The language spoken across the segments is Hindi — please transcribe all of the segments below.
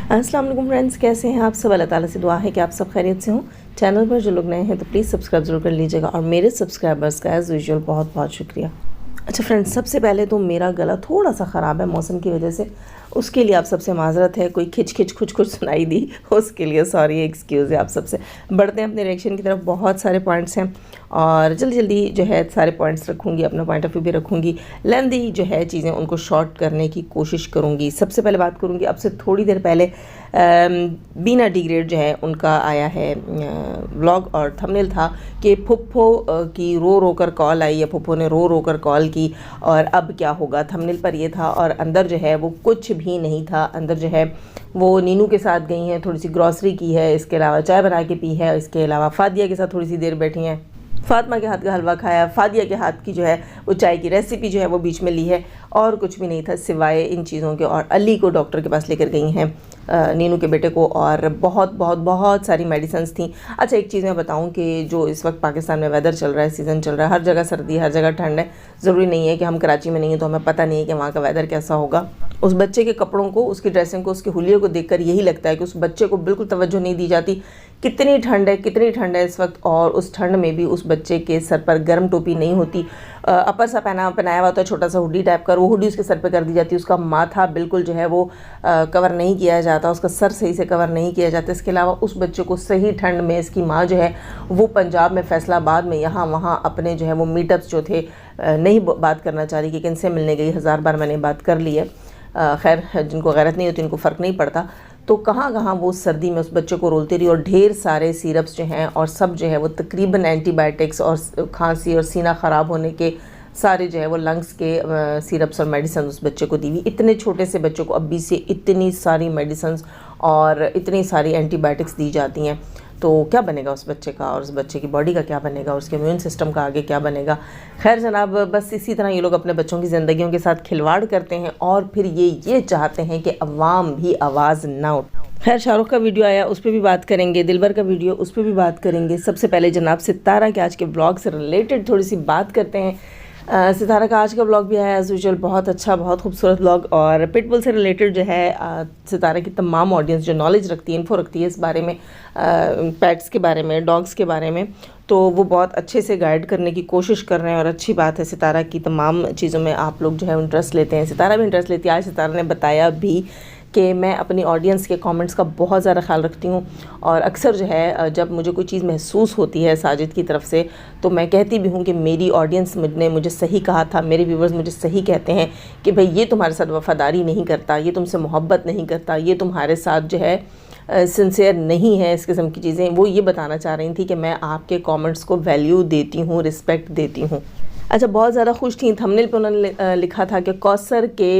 अस्सलाम वालेकुम फ्रेंड्स, कैसे हैं आप सब। अल्लाह ताला से दुआ है कि आप सब खैरियत से हों। चैनल पर जो लोग नए हैं तो प्लीज़ सब्सक्राइब ज़रूर कर लीजिएगा और मेरे सब्सक्राइबर्स का एज़ यूजुअल बहुत बहुत शुक्रिया। अच्छा फ्रेंड्स, सबसे पहले तो मेरा गला थोड़ा सा ख़राब है मौसम की वजह से, उसके लिए आप सबसे माजरत है। कोई खिच खिच खुच खुच सुनाई दी उसके लिए सॉरी, एक्सक्यूज़ है आप सबसे। बढ़ते हैं अपने रिएक्शन की तरफ। बहुत सारे पॉइंट्स हैं और जल्दी जल्दी जो है सारे पॉइंट्स रखूँगी, अपना पॉइंट ऑफ व्यू भी रखूँगी। लेंदी जो है चीज़ें उनको शॉर्ट करने की कोशिश करूँगी। सबसे पहले बात करूँगी, अब से थोड़ी देर पहले बीना डिग्रेड जो है उनका आया है व्लॉग और थंबनेल था कि फुप्पो की रो रो कर कॉल आई, या फुप्पो ने रो रो कर कॉल की और अब क्या होगा। थंबनेल पर ये था और अंदर जो है वो कुछ भी नहीं था। अंदर जो है वो नीनू के साथ गई हैं, थोड़ी सी ग्रॉसरी की है, इसके अलावा चाय बना के पी है, इसके अलावा फादिया के साथ थोड़ी सी देर बैठी हैं, फातिमा के हाथ का हलवा खाया, फादिया के हाथ की जो है वो चाय की रेसिपी जो है वो बीच में ली है, और कुछ भी नहीं था सिवाय इन चीज़ों के। और अली को डॉक्टर के पास लेकर गई हैं, नीनू के बेटे को, और बहुत बहुत बहुत सारी मेडिसिन्स थी। अच्छा, एक चीज़ मैं बताऊं कि जो इस वक्त पाकिस्तान में वेदर चल रहा है, सीज़न चल रहा है, हर जगह सर्दी, हर जगह ठंड है। ज़रूरी नहीं है कि हम कराची में नहीं है तो हमें पता नहीं है कि वहाँ का वेदर कैसा होगा। उस बच्चे के कपड़ों को, उसकी ड्रेसिंग को, उसके हुलिये को देखकर यही लगता है कि उस बच्चे को बिल्कुल तवज्जो नहीं दी जाती। कितनी ठंड है, कितनी ठंड है इस वक्त, और उस ठंड में भी उस बच्चे के सर पर गर्म टोपी नहीं होती। अपर सा पहनाया हुआ था, छोटा सा हुडी टाइप का, वो हुडी उसके सर पे कर दी जाती है। उसका माथा बिल्कुल जो है वो कवर नहीं किया जाता, उसका सर सही से कवर नहीं किया जाता। इसके अलावा उस बच्चे को सही ठंड में इसकी माँ जो है वो पंजाब में फैसलाबाद में यहाँ वहाँ अपने जो है वो मीटअप्स जो थे नहीं बात करना चाह रही कि किनसे मिलने गई। 1000 बार मैंने बात कर ली है। खैर, जिनको गैरत नहीं होती उनको फ़र्क नहीं पड़ता। तो कहाँ कहाँ वो सर्दी में उस बच्चे को रोलती रही, और ढेर सारे सिरप्स जो हैं और सब जो है वो तकरीबन एंटीबायोटिक्स और खांसी और सीना ख़राब होने के सारे जो है वो लंग्स के सिरप्स और मेडिसिन उस बच्चे को दी हुई। इतने छोटे से बच्चों को अभी से इतनी सारी मेडिसिन और इतनी सारी एंटीबायोटिक्स दी जाती हैं, तो क्या बनेगा उस बच्चे का, और उस बच्चे की बॉडी का क्या बनेगा, उसके इम्यून सिस्टम का आगे क्या बनेगा। खैर जनाब, बस इसी तरह ये लोग अपने बच्चों की ज़िंदगियों के साथ खिलवाड़ करते हैं और फिर ये चाहते हैं कि अवाम भी आवाज़ ना उठाए। खैर, शाहरुख का वीडियो आया, उस पर भी बात करेंगे। दिलबर का वीडियो, उस पर भी बात करेंगे। सबसे पहले जनाब सितारा के आज के ब्लॉग से रिलेटेड थोड़ी सी बात करते हैं। सितारा का आज का ब्लॉग भी आया एज़ यूजुअल, बहुत अच्छा, बहुत खूबसूरत ब्लॉग। और पिटबुल से रिलेटेड जो है सितारा की तमाम ऑडियंस जो नॉलेज रखती है, इन्फो रखती है इस बारे में, पेट्स के बारे में, डॉग्स के बारे में, तो वो बहुत अच्छे से गाइड करने की कोशिश कर रहे हैं। और अच्छी बात है, सितारा की तमाम चीज़ों में आप लोग जो है इंटरेस्ट लेते हैं। सितारा भी इंटरेस्ट लेती है। आज सितारा ने बताया भी कि मैं अपनी ऑडियंस के कमेंट्स का बहुत ज़्यादा ख्याल रखती हूँ, और अक्सर जो है जब मुझे कोई चीज़ महसूस होती है साजिद की तरफ से, तो मैं कहती भी हूँ कि मेरी ऑडियंस ने मुझे सही कहा था, मेरे व्यूवर्स मुझे सही कहते हैं कि भाई ये तुम्हारे साथ वफ़ादारी नहीं करता, ये तुमसे मोहब्बत नहीं करता, ये तुम्हारे साथ जो है सिंसियर नहीं है, इस किस्म की चीज़ें वो ये बताना चाह रही थी कि मैं आपके कमेंट्स को वैल्यू देती हूँ, रिस्पेक्ट देती हूँ। अच्छा, बहुत ज़्यादा खुश थी। थंबनेल पे उन्होंने लिखा था कि कौसर के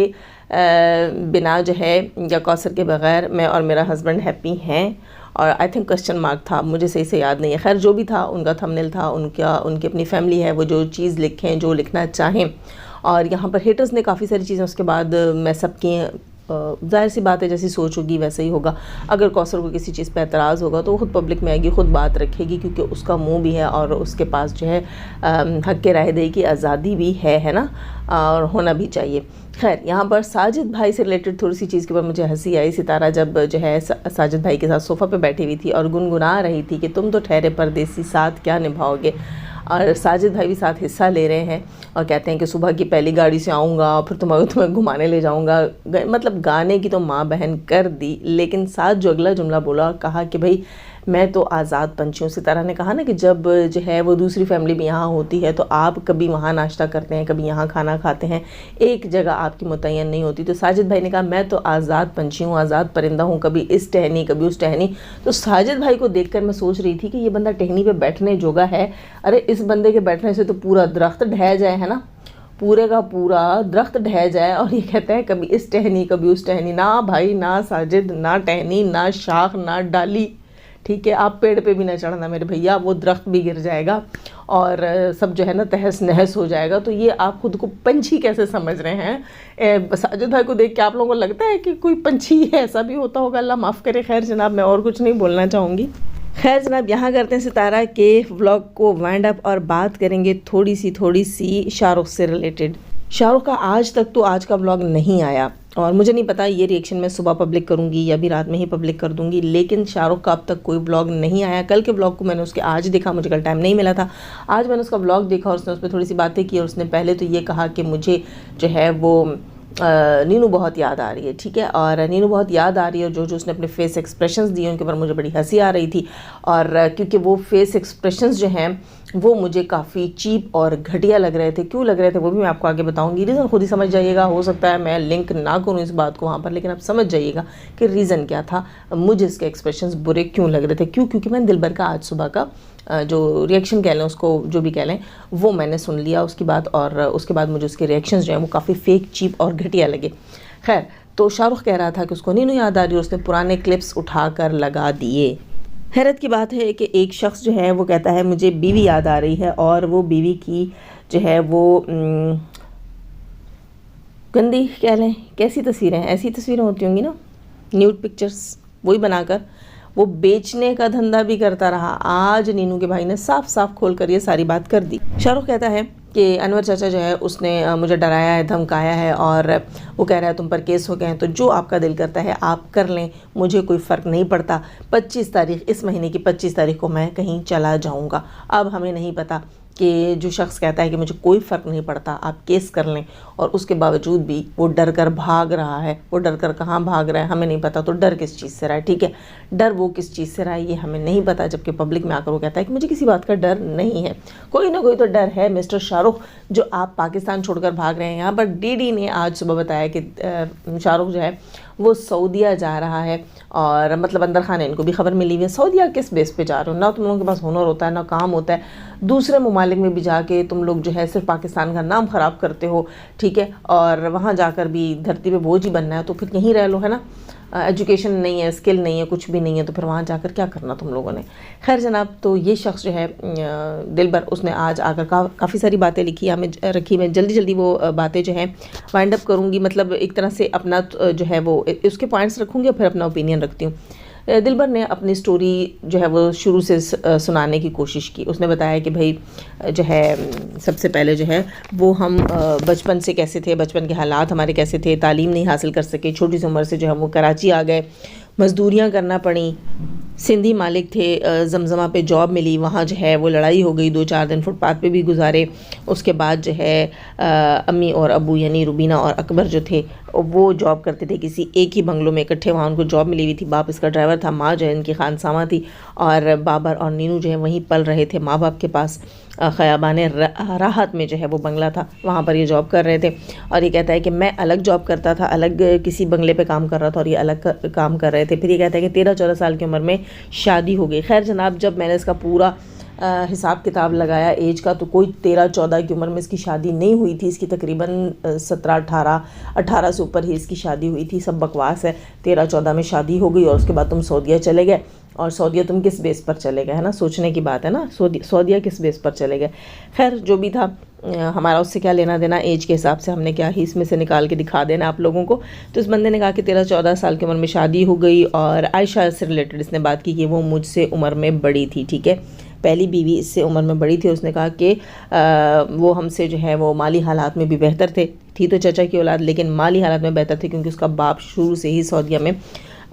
बिना जो है, या कौसर के बग़ैर मैं और मेरा हस्बैंड हैप्पी हैं, और आई थिंक क्वेश्चन मार्क था, मुझे सही से याद नहीं है। खैर जो भी था, उनका थंबनेल था, उनकी अपनी फैमिली है, वो जो चीज़ लिखें, जो लिखना चाहें। और यहाँ पर हेटर्स ने काफ़ी सारी चीज़ें उसके बाद मैसअप की हैं। जाहिर सी बात है, जैसी सोच होगी वैसे ही होगा। अगर कौसर को किसी चीज़ पे एतराज़ होगा तो वो खुद पब्लिक में आएगी, खुद बात रखेगी, क्योंकि उसका मुंह भी है और उसके पास जो है हक के राय दही की आज़ादी भी है ना, और होना भी चाहिए। खैर, यहाँ पर साजिद भाई से रिलेटेड थोड़ी सी चीज़ के ऊपर मुझे हंसी आई। सितारा जब जो है साजिद भाई के साथ सोफ़ा पे बैठी हुई थी और गुनगुना रही थी कि तुम तो ठहरे परदेसी, साथ क्या निभाओगे, और साजिद भाई भी साथ हिस्सा ले रहे हैं और कहते हैं कि सुबह की पहली गाड़ी से आऊँगा, फिर तुम्हें घुमाने ले जाऊँगा। मतलब गाने की तो माँ बहन कर दी, लेकिन साथ जो अगला जुमला बोला, कहा कि भाई मैं तो आज़ाद पंछी हूँ। सितारा ने कहा ना कि जब जो है वो दूसरी फैमिली भी यहाँ होती है तो आप कभी वहाँ नाश्ता करते हैं, कभी यहाँ खाना खाते हैं, एक जगह आपकी मुतय्यन नहीं होती। तो साजिद भाई ने कहा मैं तो आज़ाद पंछी हूँ, आज़ाद परिंदा हूँ, कभी इस टहनी कभी उस टहनी। तो साजिद भाई को देखकर मैं सोच रही थी कि ये बंदा टहनी पे बैठने जोगा है। अरे इस बंदे के बैठने से तो पूरा दरख्त ढह जाए, है ना, पूरे का पूरा दरख्त ढह जाए। और ये कहते हैं कभी इस टहनी कभी उस टहनी। ना भाई, ना साजिद, ना टहनी, ना शाख, ना डाली, ठीक है। आप पेड़ पे भी ना चढ़ना मेरे भैया, वो दरख्त भी गिर जाएगा और सब जो है ना तहस नहस हो जाएगा। तो ये आप खुद को पंछी कैसे समझ रहे हैं? साजिद भाई को देख के आप लोगों को लगता है कि कोई पंछी ऐसा भी होता होगा? अल्लाह माफ़ करे। खैर जनाब, मैं और कुछ नहीं बोलना चाहूँगी। खैर जनाब, यहाँ करते हैं सितारा के व्लॉग को वाइंड अप और बात करेंगे थोड़ी सी शाहरुख से रिलेटेड। शाहरुख का आज तक तो आज का व्लॉग नहीं आया और मुझे नहीं पता ये रिएक्शन मैं सुबह पब्लिक करूँगी या भी रात में ही पब्लिक कर दूँगी, लेकिन शाहरुख का अब तक कोई व्लॉग नहीं आया। कल के व्लॉग को मैंने उसके आज देखा, मुझे कल टाइम नहीं मिला था। आज मैंने उसका व्लॉग देखा और उसने उस पर थोड़ी सी बातें की और उसने पहले तो ये कहा कि मुझे जो है वो नीनू बहुत याद आ रही है, ठीक है। और नीनू बहुत याद आ रही है और जो जो उसने अपने फेस एक्सप्रेशंस दिए उनके ऊपर मुझे बड़ी हंसी आ रही थी। और क्योंकि वो फेस एक्सप्रेशंस जो हैं वो मुझे काफ़ी चीप और घटिया लग रहे थे। क्यों लग रहे थे वो भी मैं आपको आगे बताऊंगी। रीज़न खुद ही समझ जाइएगा। हो सकता है मैं लिंक ना करूँ इस बात को वहाँ पर, लेकिन आप समझ जाइएगा कि रीज़न क्या था, मुझे इसके एक्सप्रेशंस बुरे क्यों लग रहे थे। क्योंकि मैंने दिलबर का आज सुबह का जो रिएक्शन कह लें, उसको जो भी कह लें, वो मैंने सुन लिया उसकी बात। और उसके बाद मुझे उसके रिएक्शंस जो हैं वो काफ़ी फेक, चीप और घटिया लगे। खैर, तो शाहरुख कह रहा था कि उसको नीनू याद आ रही है, उसने पुराने क्लिप्स उठा कर लगा दिए। हैरत की बात है कि एक शख्स जो है वो कहता है मुझे बीवी याद आ रही है, और वो बीवी की जो है वो गंदी कह लें, कैसी तस्वीरें, ऐसी तस्वीरें होती होंगी ना, न्यूड पिक्चर्स, वही बनाकर वो बेचने का धंधा भी करता रहा। आज नीनू के भाई ने साफ साफ खोल कर ये सारी बात कर दी। शाहरुख कहता है कि अनवर चाचा जो है उसने मुझे डराया है, धमकाया है, और वो कह रहा है तुम पर केस हो गए हैं, तो जो आपका दिल करता है आप कर लें, मुझे कोई फ़र्क नहीं पड़ता। 25 तारीख, इस महीने की 25 तारीख को मैं कहीं चला जाऊंगा। अब हमें नहीं पता कि जो शख्स कहता है कि मुझे कोई फ़र्क नहीं पड़ता, आप केस कर लें, और उसके बावजूद भी वो डर कर भाग रहा है। वो डर कर कहाँ भाग रहा है हमें नहीं पता। तो डर किस चीज़ से रहा है, ठीक है, डर वो किस चीज़ से रहा है ये हमें नहीं पता। जबकि पब्लिक में आकर वो कहता है कि मुझे किसी बात का डर नहीं है। कोई ना कोई तो डर है मिस्टर शाहरुख, जो आप पाकिस्तान छोड़कर भाग रहे हैं। यहाँ पर डीडी ने आज सुबह बताया कि शाहरुख जो है वो सऊदीया जा रहा है, और मतलब अंदर खाने इनको भी खबर मिली हुई है। सऊदीया किस बेस पे जा रहे हो? ना तुम लोगों के पास हुनर होता है, ना काम होता है, दूसरे ममालिक में भी जाके तुम लोग जो है सिर्फ पाकिस्तान का नाम ख़राब करते हो, ठीक है। और वहाँ जाकर भी धरती पे बोझ ही बनना है, तो फिर यहीं रह लो, है ना। एजुकेशन नहीं है, स्किल नहीं है, कुछ भी नहीं है, तो फिर वहाँ जाकर क्या करना तुम लोगों ने। खैर जनाब, तो ये शख्स जो है दिलबर, उसने आज आकर काफ़ी सारी बातें लिखी हमें रखी। मैं जल्दी जल्दी वो बातें जो हैं वाइंड अप करूँगी, मतलब एक तरह से अपना जो है वो उसके पॉइंट्स रखूँगी और फिर अपना ओपिनियन रखती हूँ। दिलबर ने अपनी स्टोरी जो है वो शुरू से सुनाने की कोशिश की। उसने बताया कि भाई जो है सबसे पहले जो है वो हम बचपन से कैसे थे, बचपन के हालात हमारे कैसे थे, तालीम नहीं हासिल कर सके, छोटी सी उम्र से जो है वो कराची आ गए, मज़दूरियाँ करना पड़ी, सिंधी मालिक थे, जमजमा पे जॉब मिली, वहाँ जो है वो लड़ाई हो गई, 2-4 दिन फुटपाथ पे भी गुजारे। उसके बाद जो है अम्मी और अबू यानी रुबीना और अकबर जो थे वो जॉब करते थे किसी एक ही बंगलों में इकट्ठे, वहाँ उनको जॉब मिली हुई थी। बाप इसका ड्राइवर था, माँ जो है इनकी खानसामा थी, और बाबर और नीनू जो है वहीं पल रहे थे माँ बाप के पास। ख़याबान राहत में जो है वो बंगला था, वहाँ पर ये जॉब कर रहे थे। और ये कहता है कि मैं अलग जॉब करता था, अलग किसी बंगले पे काम कर रहा था, और ये अलग काम कर रहे थे। फिर ये कहता है कि 13-14 साल की उम्र में शादी हो गई। खैर जनाब, जब मैंने इसका पूरा हिसाब किताब लगाया एज का, तो कोई 13-14 की उम्र में इसकी शादी नहीं हुई थी। इसकी तकरीबन 17-18 से ऊपर ही इसकी शादी हुई थी। सब बकवास है। 13-14 में शादी हो गई और उसके बाद तुम सऊदीया चले गए, और सऊदीया तुम किस बेस पर चले गए, है ना, सोचने की बात है ना। सऊदीया किस बेस पर चले गए। खैर जो भी था, हमारा उससे क्या लेना देना, एज के हिसाब से हमने क्या ही इसमें से निकाल के दिखा देना आप लोगों को। तो इस बंदे ने कहा कि 13-14 साल की उम्र में शादी हो गई, और आयशा से रिलेटेड इसने बात की कि वो मुझसे उम्र में बड़ी थी, ठीक है, पहली बीवी इससे उम्र में बड़ी थी। उसने कहा कि वो हमसे जो है वो माली हालात में भी बेहतर थे, थी तो चाचा की औलाद, लेकिन माली हालात में बेहतर थे क्योंकि उसका बाप शुरू से ही सऊदीया में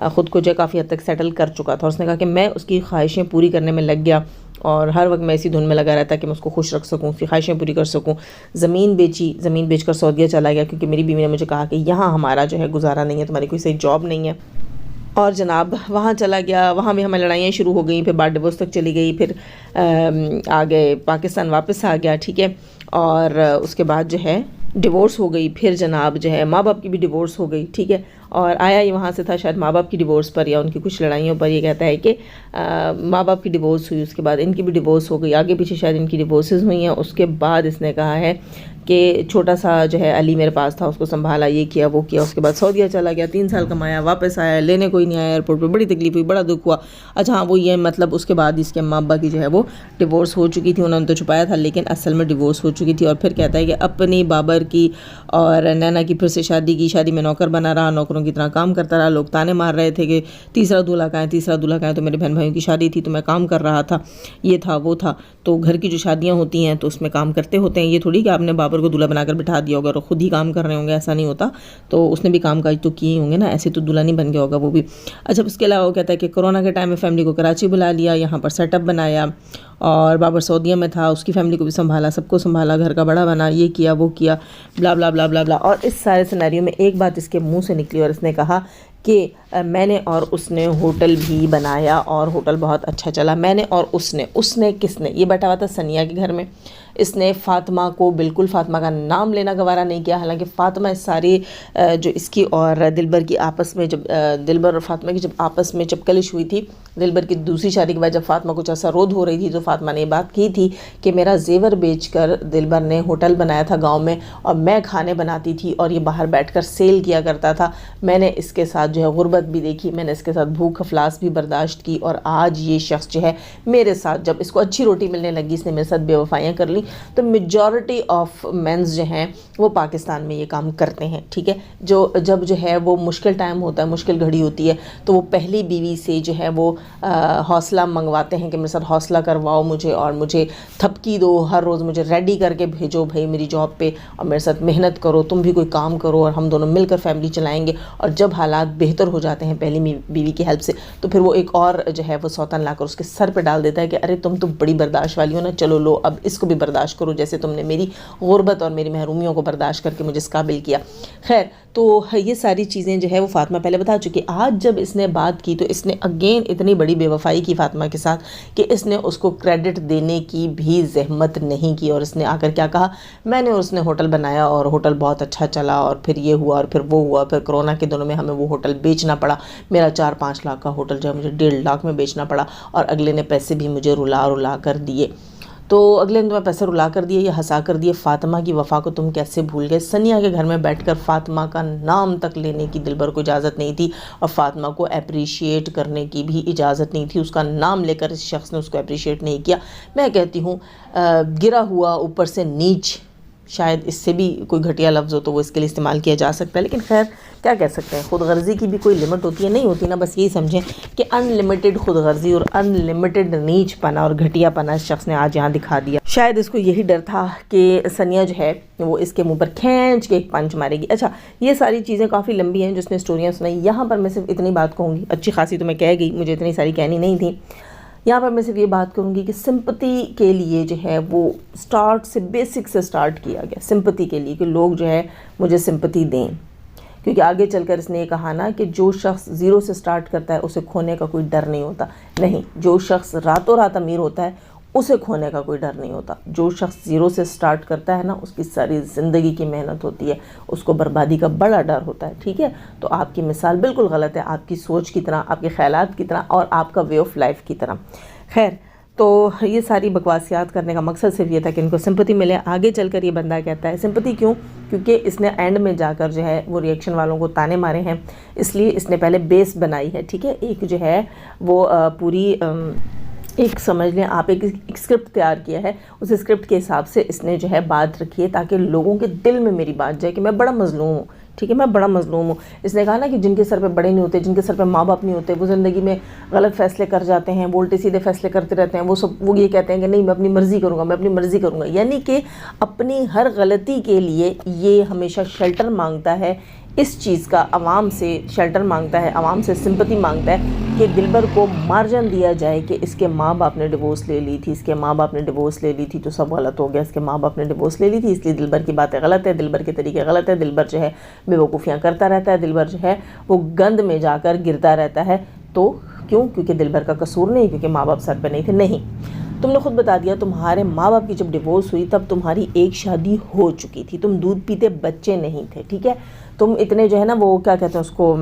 ख़ुद को जो काफ़ी हद तक सेटल कर चुका था। उसने कहा कि मैं उसकी ख्वाहिशें पूरी करने में लग गया, और हर वक्त मैं इसी धुन में लगा रहता कि मैं उसको खुश रख सकूं, उसकी ख्वाहिशें पूरी कर सकूं। ज़मीन बेची, ज़मीन बेचकर सऊदीया चला गया क्योंकि मेरी बीवी ने मुझे कहा कि यहाँ हमारा जो है गुजारा नहीं है, तुम्हारी कोई सही जॉब नहीं है। और जनाब वहाँ चला गया, वहाँ भी हमें लड़ाइयाँ शुरू हो गई, फिर बात डिवोर्स तक चली गई, फिर आ गए पाकिस्तान वापस आ गया, ठीक है। और उसके बाद जो है डिवोर्स हो गई, फिर जनाब जो है माँ बाप की भी डिवोर्स हो गई, ठीक है। और आया ये वहाँ से था शायद माँ बाप की डिवोर्स पर या उनकी कुछ लड़ाइयों पर। ये कहता है कि माँ बाप की डिवोर्स हुई, उसके बाद इनकी भी डिवोर्स हो गई, आगे पीछे शायद इनकी डिवोर्सेस हुई हैं। उसके बाद इसने कहा है कि छोटा सा जो है अली मेरे पास था, उसको संभाला, ये किया वो किया। उसके बाद सऊदीया चला गया, 3 साल कमाया, वापस आया, लेने कोई नहीं आया एयरपोर्ट पे, बड़ी तकलीफ हुई, बड़ा दुख हुआ। अच्छा हाँ, वो ये मतलब उसके बाद इसके अम्मा अब्बा की जो है वो डिवोर्स हो चुकी थी। उन्होंने तो छुपाया था, लेकिन असल में डिवोर्स हो चुकी थी। और फिर कहता है कि अपनी बाबर की और नैना की फिर से शादी की, शादी में नौकर बना रहा, नौकरों औरतों की तरह काम करता रहा। लोग ताने मार रहे थे कि तीसरा दूल्हा कहाँ है, तीसरा दूल्हा कहाँ है। तो मेरे बहन भाइयों की शादी थी तो मैं काम कर रहा था, ये था वो था। तो घर की जो शादियाँ होती हैं तो उसमें काम करते होते हैं, ये थोड़ी कि आपने बाबर को दूल्हा बनाकर बिठा दिया होगा और खुद ही काम कर रहे होंगे, ऐसा नहीं होता। तो उसने भी काम काज तो किए होंगे ना, ऐसे तो दूल्हा नहीं बन गया होगा वो भी। अच्छा, उसके अलावा वो कहता है कि कोरोना के टाइम में फैमिली को कराची बुला लिया, यहाँ पर सेटअप बनाया और बाबर सऊदीया में था, उसकी फैमिली को भी संभाला, सबको संभाला, घर का बड़ा बना, ये किया वो किया, ब्ला ब्ला ब्ला ब्ला ब्ला। और इस सारे सिनेरियो में एक बात इसके मुंह से निकली और इसने कहा कि मैंने और उसने होटल भी बनाया और होटल बहुत अच्छा चला। मैंने और उसने किसने? ये बैठा हुआ था सनिया के घर में। इसने फ़ातिमा को बिल्कुल फ़ातिमा का नाम लेना गवारा नहीं किया। हालांकि फ़ातिमा इस सारी जो इसकी और दिलबर की आपस में जब दिलबर और फ़ातिमा की जब आपस में जब कलिश हुई थी, दिलबर की दूसरी शादी के बाद जब फ़ातिमा कुछ ऐसा रोध हो रही थी तो फ़ातिमा ने ये बात की थी कि मेरा जेवर बेचकर दिलबर ने होटल बनाया था गाँव में और मैं खाने बनाती थी और ये बाहर बैठकर सेल किया करता था। मैंने इसके साथ जो है गुर्बत भी देखी, मैंने इसके साथ भूख अफलास भी बर्दाश्त की और आज ये शख्स जो है मेरे साथ, जब इसको अच्छी रोटी मिलने लगी, इसने मेरे साथ बेवफाइयाँ कर ली। तो मेजॉरिटी ऑफ मेंस जो हैं वो पाकिस्तान में ये काम करते हैं, ठीक है। जब जो है वो मुश्किल टाइम होता है, मुश्किल घड़ी होती है, तो वो पहली बीवी से जो है वो हौसला मंगवाते हैं कि मेरे साथ हौसला करवाओ मुझे और मुझे थपकी दो, हर रोज़ मुझे रेडी करके भेजो भाई मेरी जॉब पे और मेरे साथ मेहनत करो, तुम भी कोई काम करो और हम दोनों मिलकर फैमिली चलाएंगे। और जब हालात बेहतर हो जाते हैं पहली बीवी की हेल्प से, तो फिर वो एक और जो है वो सौतन लाकर उसके सर पे डाल देता है कि अरे तुम तो बड़ी बर्दाश्त वाली हो ना, चलो लो अब इसको भी बर्दाश्त करो, जैसे तुमने मेरी गुर्बत और मेरी महरूमियों को बर्दाश्त करके मुझे इस काबिल किया। खैर, तो ये सारी चीज़ें जो है वो फ़ातिमा पहले बता चुकी। आज जब इसने बात की तो इसने अगेन इतनी बड़ी बेवफाई की फ़ातिमा के साथ कि इसने उसको क्रेडिट देने की भी जहमत नहीं की और इसने आकर क्या कहा, मैंने और उसने होटल बनाया और होटल बहुत अच्छा चला और फिर ये हुआ और फिर वो हुआ, फिर कोरोना के दिनों में हमें वो होटल बेचना पड़ा। मेरा 4-5 लाख का होटल जो है मुझे 1.5 लाख में बेचना पड़ा और अगले ने पैसे भी मुझे रुला कर दिए। तो अगले ने तुम्हें पैसे रुला कर दिए या हंसा कर दिए। फ़ातिमा की वफ़ा को तुम कैसे भूल गए? सनिया के घर में बैठकर फ़ातिमा का नाम तक लेने की दिलबर को इजाज़त नहीं थी और फ़ातिमा को अप्रिशिएट करने की भी इजाज़त नहीं थी। उसका नाम लेकर इस शख्स ने उसको अप्रिशिएट नहीं किया। मैं कहती हूँ गिरा हुआ ऊपर से नीच, शायद इससे भी कोई घटिया लफ्ज़ हो तो वो इसके लिए इस्तेमाल किया जा सकता है, लेकिन खैर क्या कह सकते हैं। खुदगर्ज़ी की भी कोई लिमिट होती है? नहीं होती ना। बस यही समझें कि अनलिमिटेड खुदगर्ज़ी और अनलिमिटेड नीचपना और घटियापना इस शख्स ने आज यहाँ दिखा दिया। शायद इसको यही डर था कि सनिया जो है वो इसके मुंह पर खींच के एक पंच मारेगी। अच्छा, ये सारी चीज़ें काफ़ी लंबी हैं जिसने स्टोरियाँ सुनाई। यहाँ पर मैं सिर्फ इतनी बात कहूँगी, अच्छी खासी तो मैं कह गई, मुझे इतनी सारी कहनी नहीं थी। यहाँ पर मैं सिर्फ ये बात करूँगी कि सिंपैथी के लिए जो है वो स्टार्ट से बेसिक से स्टार्ट किया गया, सिंपैथी के लिए कि लोग जो है मुझे सिंपैथी दें। क्योंकि आगे चलकर इसने ये कहा ना कि जो शख्स ज़ीरो से स्टार्ट करता है उसे खोने का कोई डर नहीं होता। नहीं, जो शख्स रातों रात अमीर होता है उसे खोने का कोई डर नहीं होता। जो शख्स ज़ीरो से स्टार्ट करता है ना, उसकी सारी ज़िंदगी की मेहनत होती है, उसको बर्बादी का बड़ा डर होता है, ठीक है। तो आपकी मिसाल बिल्कुल गलत है, आपकी सोच की तरह, आपके ख़यालात की तरह और आपका वे ऑफ लाइफ की तरह। खैर, तो ये सारी बकवासियात करने का मकसद सिर्फ ये था कि इनको सिंपैथी मिले। आगे चलकर ये बंदा कहता है सिंपैथी क्यों? क्योंकि इसने एंड में जाकर जो है वो रिएक्शन वालों को ताने मारे हैं, इसलिए इसने पहले बेस बनाई है, ठीक है। एक जो है वो पूरी एक समझ लें आप एक स्क्रिप्ट तैयार किया है, उस स्क्रिप्ट के हिसाब से इसने जो है बात रखी है ताकि लोगों के दिल में मेरी बात जाए कि मैं बड़ा मजलूम हूँ, ठीक है, मैं बड़ा मजलूम हूँ। इसने कहा ना कि जिनके सर पे बड़े नहीं होते, जिनके सर पे माँ बाप नहीं होते, वो ज़िंदगी में गलत फैसले कर जाते हैं, उल्टे सीधे फैसले करते रहते हैं। वो ये कहते हैं कि नहीं मैं अपनी मर्ज़ी करूँगा, मैं अपनी मर्ज़ी करूँगा, यानी कि अपनी हर गलती के लिए ये हमेशा शेल्टर मांगता है। इस चीज़ का अवाम से शेल्टर मांगता है, अवाम से सिंपैथी मांगता है कि दिलबर को मार्जिन दिया जाए कि इसके माँ बाप ने डिवोर्स ले ली थी, इसके माँ बाप ने डिवोर्स ले ली थी तो सब गलत हो गया, इसके माँ बाप ने डिवोर्स ले ली थी इसलिए दिलबर की बातें गलत है, दिलबर के तरीके गलत है, दिलबर जो है बेवकूफ़ियाँ करता रहता है, दिलबर जो है वो गंद में जाकर गिरता रहता है। तो क्यों? क्योंकि दिलबर का कसूर नहीं, क्योंकि माँ बाप सर पे नहीं थे। नहीं, तुमने खुद बता दिया, तुम्हारे माँ बाप की जब डिवोर्स हुई तब तुम्हारी एक शादी हो चुकी थी, तुम दूध पीते बच्चे नहीं थे, ठीक है। तुम इतने जो है ना वो क्या कहते हैं उसको,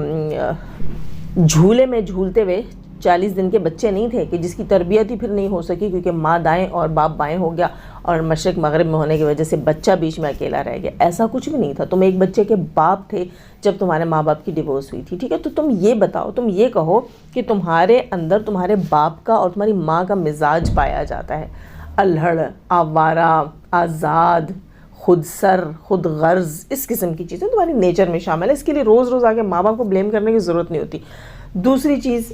झूले में झूलते हुए 40 दिन के बच्चे नहीं थे कि जिसकी तरबियत ही फिर नहीं हो सकी क्योंकि माँ दाएं और बाप बाएं हो गया और मशरिक मगरिब में होने की वजह से बच्चा बीच में अकेला रह गया। ऐसा कुछ भी नहीं था। तुम एक बच्चे के बाप थे जब तुम्हारे माँ बाप की डिवोर्स हुई थी, ठीक है। तो तुम ये बताओ, तुम ये कहो कि तुम्हारे अंदर तुम्हारे बाप का और तुम्हारी माँ का मिजाज पाया जाता है, अल्हड़, आवारा, आज़ाद, खुद सर, खुद गर्ज, इस किस्म की चीज़ें तुम्हारी नेचर में शामिल है। इसके लिए रोज़ रोज़ आके माँ बाप को ब्लेम करने की ज़रूरत नहीं होती। दूसरी चीज़,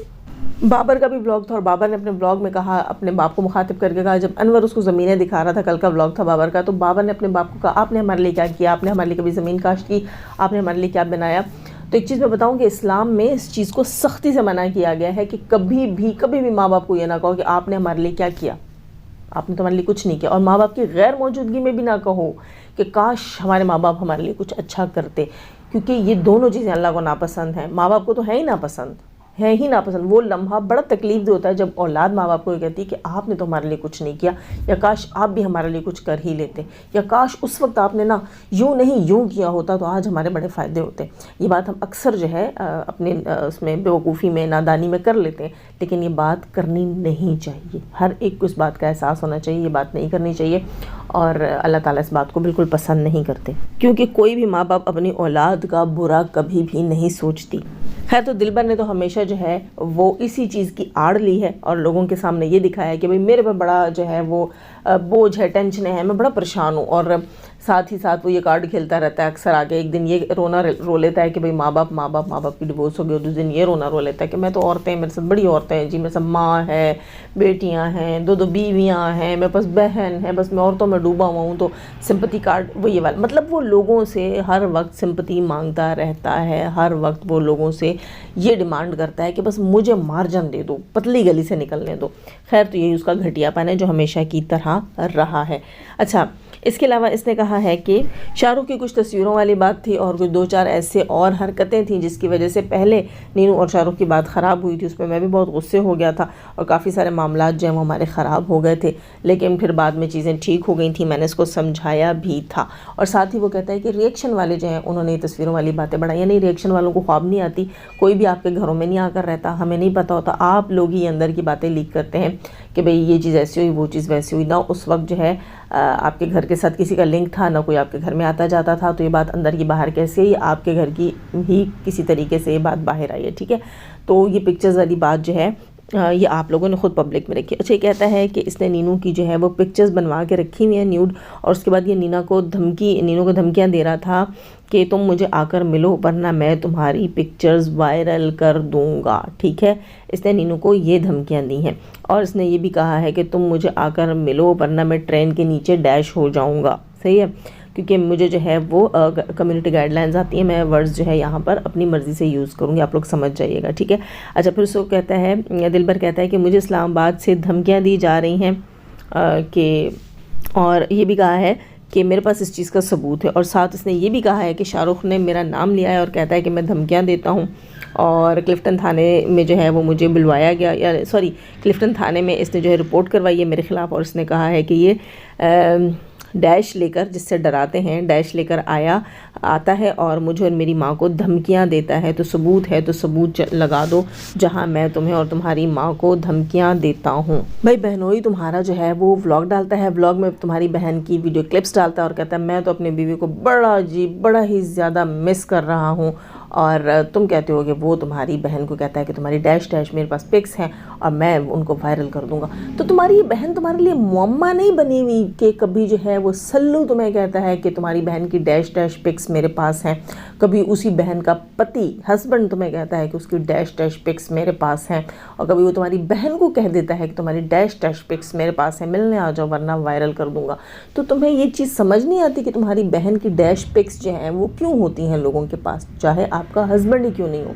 बाबर का भी ब्लॉग था और बाबर ने अपने ब्लॉग में कहा, अपने बाप को मुखातिब करके कहा, जब अनवर उसको ज़मीनें दिखा रहा था, कल का ब्लॉग था बाबर का, तो बाबर ने अपने बाप को कहा आपने हमारे लिए क्या किया, आपने हमारे लिए कभी ज़मीन काश्त की, आपने हमारे लिए क्या बनाया। तो एक चीज़ मैं बताऊं कि इस्लाम में इस चीज़ को सख्ती से मना किया गया है कि कभी भी माँ बाप को ये ना कहो कि आपने हमारे लिए क्या किया, आपने तो हमारे लिए कुछ नहीं किया। और माँ बाप की गैर मौजूदगी में भी ना कहो कि काश हमारे माँ बाप हमारे लिए कुछ अच्छा करते, क्योंकि ये दोनों चीज़ें अल्लाह को नापसंद हैं। माँ बाप को तो है ही नापसंद, है ही नापसंद। वो लम्हा बड़ा तकलीफ दे होता है जब औलाद माँ बाप को ये कहती है कि आपने तो हमारे लिए कुछ नहीं किया, या काश आप भी हमारे लिए कुछ कर ही लेते, या काश उस वक्त आपने ना यूँ नहीं यूँ किया होता तो आज हमारे बड़े फ़ायदे होते। ये बात हम अक्सर जो है अपने उसमें बेवकूफ़ी में, नादानी में कर लेते हैं, लेकिन ये बात करनी नहीं चाहिए। हर एक को इस बात का एहसास होना चाहिए, ये बात नहीं करनी चाहिए। और अल्लाह ताला इस बात को बिल्कुल पसंद नहीं करते, क्योंकि कोई भी माँ बाप अपनी औलाद का बुरा कभी भी नहीं सोचती। खैर, तो दिलबर ने तो हमेशा जो है वो इसी चीज़ की आड़ ली है और लोगों के सामने ये दिखाया है कि भाई मेरे पे बड़ा जो है वो बोझ है, टेंशन है, मैं बड़ा परेशान हूँ। और साथ ही साथ वो ये कार्ड खेलता रहता है अक्सर आगे। एक दिन ये रोना रो लेता है कि भाई माँ बाप की डिवोर्स हो गई, और दूसरे दिन ये रोना रो लेता है कि मैं तो औरतें, मेरे साथ बड़ी औरतें हैं जी, मेरे साथ माँ है, बेटियाँ हैं, दो बीवियाँ हैं, मेरे पास बहन है, बस मैं औरतों में डूबा हुआ हूँ। तो सिंपैथी कार्ड वो ये वाला, मतलब वो लोगों से हर वक्त सिंपैथी मांगता रहता है, हर वक्त वो लोगों से ये डिमांड करता है कि बस मुझे मार्जिन दे दो, पतली गली से निकलने दो। खैर, तो यही उसका घटियापन है जो हमेशा की तरह रहा है। अच्छा, इसके अलावा इसने कहा है कि शाहरुख की कुछ तस्वीरों वाली बात थी और कुछ दो चार ऐसे और हरकतें थी जिसकी वजह से पहले नीनू और शाहरुख की बात ख़राब हुई थी। उस पर मैं भी बहुत गुस्से हो गया था और काफ़ी सारे मामला जो हैं वो हमारे ख़राब हो गए थे, लेकिन फिर बाद में चीज़ें ठीक हो गई थी, मैंने इसको समझाया भी था। और साथ ही वो कहता है कि रिएक्शन वाले जो हैं उन्होंने ये तस्वीरों वाली बातें बढ़ाई, यानी रिएक्शन वालों को ख्वाब नहीं आती, कोई भी आपके घरों में नहीं आकर रहता, हमें नहीं पता होता, आप लोग ही अंदर की बातें लीक करते हैं कि भाई ये चीज़ ऐसी हुई, वो चीज़ वैसी हुई। ना उस वक्त जो है आपके घर के साथ किसी का लिंक था, ना कोई आपके घर में आता जाता था, तो ये बात अंदर की बाहर कैसे ही आपके घर की ही किसी तरीके से ये बात बाहर आई है। ठीक है, तो ये पिक्चर्स वाली बात जो है ये आप लोगों ने खुद पब्लिक में रखी। अच्छा, ये कहता है कि इसने नीनू की जो है वो पिक्चर्स बनवा के रखी हुई है न्यूड, और उसके बाद ये नीनू को धमकियाँ दे रहा था कि तुम मुझे आकर मिलो वरना मैं तुम्हारी पिक्चर्स वायरल कर दूंगा। ठीक है, इसने नीनू को ये धमकियाँ दी हैं और इसने ये भी कहा है कि तुम मुझे आकर मिलो वरना मैं ट्रेन के नीचे डैश हो जाऊँगा। सही है, क्योंकि मुझे जो है वो कम्युनिटी गाइडलाइंस आती हैं, मैं वर्ड्स जो है यहाँ पर अपनी मर्ज़ी से यूज़ करूँगी, आप लोग समझ जाइएगा। ठीक है, अच्छा, फिर उसको कहता है, दिलबर कहता है कि मुझे इस्लामाबाद से धमकियाँ दी जा रही हैं कि, और ये भी कहा है कि मेरे पास इस चीज़ का सबूत है। और साथ इसने ये भी कहा है कि शाहरुख ने मेरा नाम लिया है और कहता है कि मैं धमकियाँ देता हूँ, और क्लिफ्टन थाने में जो है वो मुझे बुलवाया गया, या सॉरी क्लिफ्टन थाने में इसने जो है रिपोर्ट करवाई है मेरे ख़िलाफ़, और इसने कहा है कि ये डैश लेकर, जिससे डराते हैं, डैश लेकर आता है और मुझे और मेरी माँ को धमकियाँ देता है। तो सबूत है तो सबूत लगा दो जहाँ मैं तुम्हें और तुम्हारी माँ को धमकियाँ देता हूँ। भाई बहनोई तुम्हारा जो है वो व्लॉग डालता है, व्लॉग में तुम्हारी बहन की वीडियो क्लिप्स डालता है और कहता है मैं तो अपनी बीवी को बड़ा ही ज़्यादा मिस कर रहा हूँ, और तुम कहते हो कि वो तुम्हारी बहन को कहता है कि तुम्हारी डैश मेरे पास पिक्स हैं और मैं उनको वायरल कर दूंगा। तो तुम्हारी ये बहन तुम्हारे लिए मुअम्मा नहीं बनी हुई कि कभी जो है वो सल्लू तुम्हें कहता है कि तुम्हारी बहन की डैश पिक्स मेरे पास हैं, कभी उसी बहन का पति हस्बैंड तुम्हें कहता है कि उसकी डैश पिक्स मेरे पास हैं, और कभी वो तुम्हारी बहन को कह देता है कि तुम्हारी डैश पिक्स मेरे पास है, मिलने आ जाओ वरना वायरल कर दूंगा। तो तुम्हें ये चीज़ समझ नहीं आती कि तुम्हारी बहन की डैश पिक्स जो हैं वो क्यों होती हैं लोगों के पास, चाहे आपका हस्बैंड ही क्यों नहीं हो,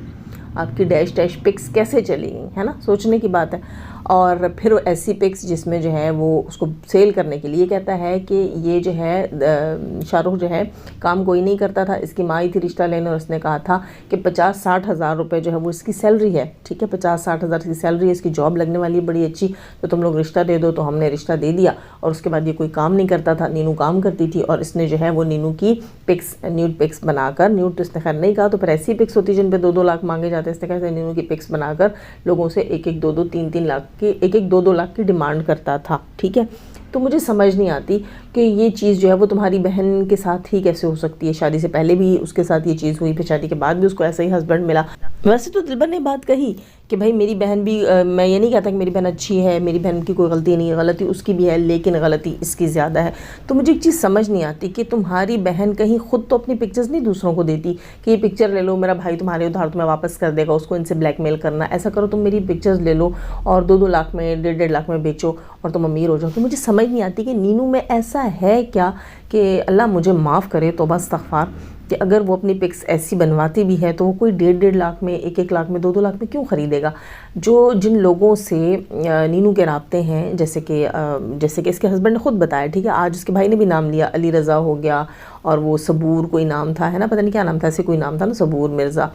आपकी डैश पिक्स कैसे चली गई, है ना, सोचने की बात है। और फिर ऐसी पिक्स जिसमें जो है वो उसको सेल करने के लिए कहता है कि ये जो है शाहरुख जो है काम कोई नहीं करता था, इसकी माँ ही थी रिश्ता लेने, और उसने कहा था कि 50-60 हज़ार रुपये जो है वो इसकी सैलरी है। ठीक है, 50-60 हज़ार की सैलरी है, इसकी जॉब लगने वाली है बड़ी अच्छी, तो तुम लोग रिश्ता दे दो। तो हमने रिश्ता दे दिया, और उसके बाद ये कोई काम नहीं करता था, नीनू काम करती थी, और इसने जो है वो नीनू की पिक्स, न्यूड पिक्स बनाकर, न्यूड तो इसने खैर नहीं कहा, तो फिर ऐसी पिक्स होती जिन पर 2-2 लाख मांगे जाते हैं, इसने कहा नीनू की पिक्स बनाकर लोगों से 1-1, 2-2, 3-3 लाख की, 1-1, 2-2 लाख की डिमांड करता था। ठीक है, तो मुझे समझ नहीं आती कि ये चीज़ जो है वो तुम्हारी बहन के साथ ही कैसे हो सकती है। शादी से पहले भी उसके साथ ये चीज़ हुई, फिर शादी के बाद भी उसको ऐसा ही हस्बैंड मिला। वैसे तो दिलबर ने बात कही कि भाई मेरी बहन भी मैं ये नहीं कहता कि मेरी बहन अच्छी है, मेरी बहन की कोई गलती नहीं है, गलती उसकी भी है, लेकिन गलती इसकी ज़्यादा है। तो मुझे एक चीज़ समझ नहीं आती कि तुम्हारी बहन कहीं खुद तो अपनी पिक्चर्स नहीं दूसरों को देती कि ये पिक्चर ले लो, मेरा भाई तुम्हारे उधार तुम्हें वापस कर देगा, उसको इनसे ब्लैकमेल करना, ऐसा करो तुम मेरी पिक्चर्स ले लो और 2-2 लाख में 1.5 लाख में बेचो और तुम अमीर हो जाओ। तो मुझे समझ नहीं आती कि नीनू में ऐसा है क्या कि अल्लाह मुझे माफ़ करे, तौबा इस्तग़फ़ार, कि अगर वो अपनी पिक्स ऐसी बनवाती भी है तो वो कोई 1.5 लाख में, 1-1 लाख में, 2-2 लाख में क्यों ख़रीदेगा। जो जिन लोगों से नीनू के राब्ते हैं, जैसे कि इसके हस्बैंड ने खुद बताया, ठीक है, आज उसके भाई ने भी नाम लिया, अली रज़ा हो गया और वो सबूर कोई नाम था, है ना, पता नहीं क्या नाम था, ऐसे कोई नाम था ना, सबूर मिर्ज़ा।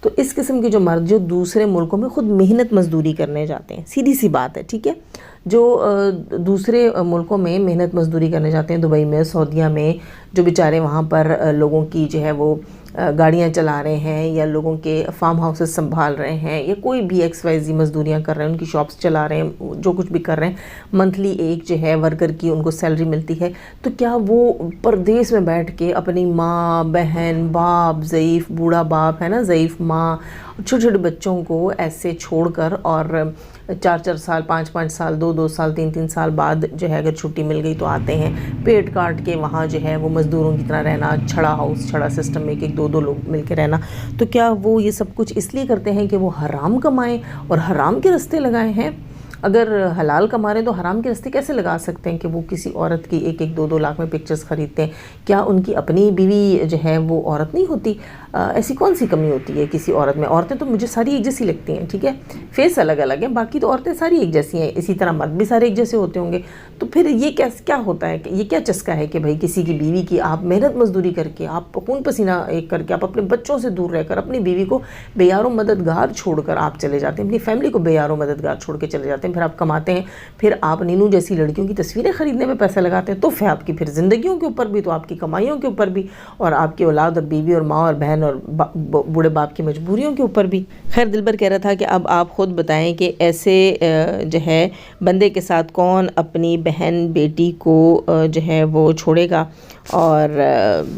तो इस किस्म के जो मर्द जो दूसरे मुल्कों में खुद मेहनत मजदूरी करने जाते हैं, सीधी सी बात है, ठीक है, जो दूसरे मुल्कों में मेहनत मजदूरी करने जाते हैं, दुबई में, सऊदीया में, जो बेचारे वहाँ पर लोगों की जो है वो गाड़ियाँ चला रहे हैं या लोगों के फार्म हाउसेस संभाल रहे हैं या कोई भी XYZ मजदूरियाँ कर रहे हैं, उनकी शॉप्स चला रहे हैं, जो कुछ भी कर रहे हैं, मंथली एक जो है वर्कर की उनको सैलरी मिलती है। तो क्या वो परदेश में बैठ के अपनी माँ, बहन, बाप, ज़ईफ़ बूढ़ा बाप, है ना, ज़ईफ़ माँ, छोटे छोटे बच्चों को ऐसे छोड़कर और 4-4 साल, 5-5 साल, 2-2 साल, 3-3 साल बाद जो है अगर छुट्टी मिल गई तो आते हैं, पेट काट के वहाँ जो है वो मज़दूरों की तरह रहना, छड़ा हाउस, छड़ा सिस्टम में 1-1, 2-2 लोग मिल के रहना। तो क्या वो ये सब कुछ इसलिए करते हैं कि वो हराम कमाएं और हराम के रास्ते लगाए हैं? अगर हलाल कमा रहे हैं तो हराम के रास्ते कैसे लगा सकते हैं कि वो किसी औरत की 1-1, 2-2 लाख में पिक्चर्स खरीदते हैं? क्या उनकी अपनी बीवी जो है वो औरत नहीं होती? ऐसी कौन सी कमी होती है किसी औरत में? औरतें तो मुझे सारी एक जैसी लगती हैं, ठीक है, फेस अलग अलग है, बाकी तो औरतें सारी एक जैसी हैं। इसी तरह मर्द भी सारे एक जैसे होते होंगे। तो फिर ये क्या होता है, ये क्या चस्का है कि भाई किसी की बीवी की आप मेहनत मजदूरी करके, आप खून पसीना एक करके, आप अपने बच्चों से दूर रहकर अपनी बीवी को बेयारो मददगार छोड़कर आप चले जाते हैं, अपनी फैमिली को बेयारो मददगार छोड़ के चले जाते हैं, फिर आप कमाते हैं, फिर आप नीनू जैसी लड़कियों की तस्वीरें खरीदने में पैसे लगाते हैं, तो फिर आपकी फिर ज़िंदगियों के ऊपर भी, तो आपकी कमाइयों के ऊपर भी, और आपकी औलाद और बीवी और माँ और बहन और बूढ़े बाप की मजबूरियों के ऊपर भी। खैर दिलबर कह रहा था कि अब आप ख़ुद बताएं कि ऐसे जो है बंदे के साथ कौन अपनी बहन बेटी को जो है वो छोड़ेगा। और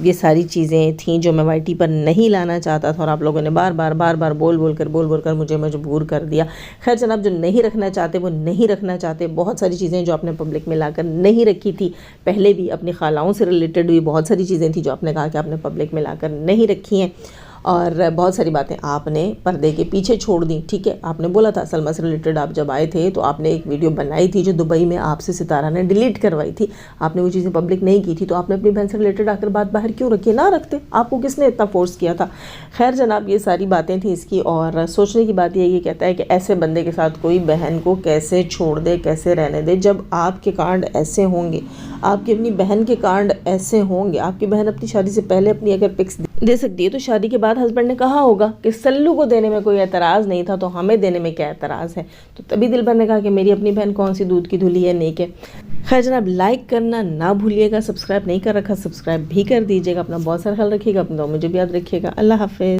ये सारी चीज़ें थीं जो मैं YT पर नहीं लाना चाहता था और आप लोगों ने बार बार बोल कर मुझे मजबूर कर दिया। खैर जनाब, जो नहीं रखना चाहते वो नहीं रखना चाहते। बहुत सारी चीज़ें जो आपने पब्लिक में लाकर नहीं रखी थी, पहले भी अपनी खालाओं से रिलेटेड भी बहुत सारी चीज़ें थी जो आपने कहा कि आपने पब्लिक में लाकर नहीं रखी हैं, और बहुत सारी बातें आपने पर्दे के पीछे छोड़ दी, ठीक है। आपने बोला था सलमा से रिलेटेड, आप जब आए थे तो आपने एक वीडियो बनाई थी जो दुबई में आपसे सितारा ने डिलीट करवाई थी, आपने वो चीज़ें पब्लिक नहीं की थी, तो आपने अपनी बहन से रिलेटेड आकर बात बाहर क्यों रखी? ना रखते, आपको किसने इतना फोर्स किया था? खैर जनाब, ये सारी बातें थी इसकी। और सोचने की बात ये कहता है कि ऐसे बंदे के साथ कोई बहन को कैसे छोड़ दे, कैसे रहने दे, जब आपके कांड ऐसे होंगे, आपकी अपनी बहन के कांड ऐसे होंगे। आपकी बहन अपनी शादी से पहले अपनी अगर पिक्स दे सकती है तो शादी के बाद हस्बैंड ने कहा होगा कि सल्लू को देने में कोई एतराज़ नहीं था, तो हमें देने में क्या एतराज़ है? तो तभी दिलबर ने कहा कि मेरी अपनी बहन कौन सी दूध की धुली है, नेक है। खैर जनाब, लाइक करना ना भूलिएगा, सब्सक्राइब नहीं कर रखा सब्सक्राइब भी कर दीजिएगा। अपना बहुत सारा ख्याल रखिएगा, अपना मुझे भी याद रखिएगा। अल्लाह हाफिज़।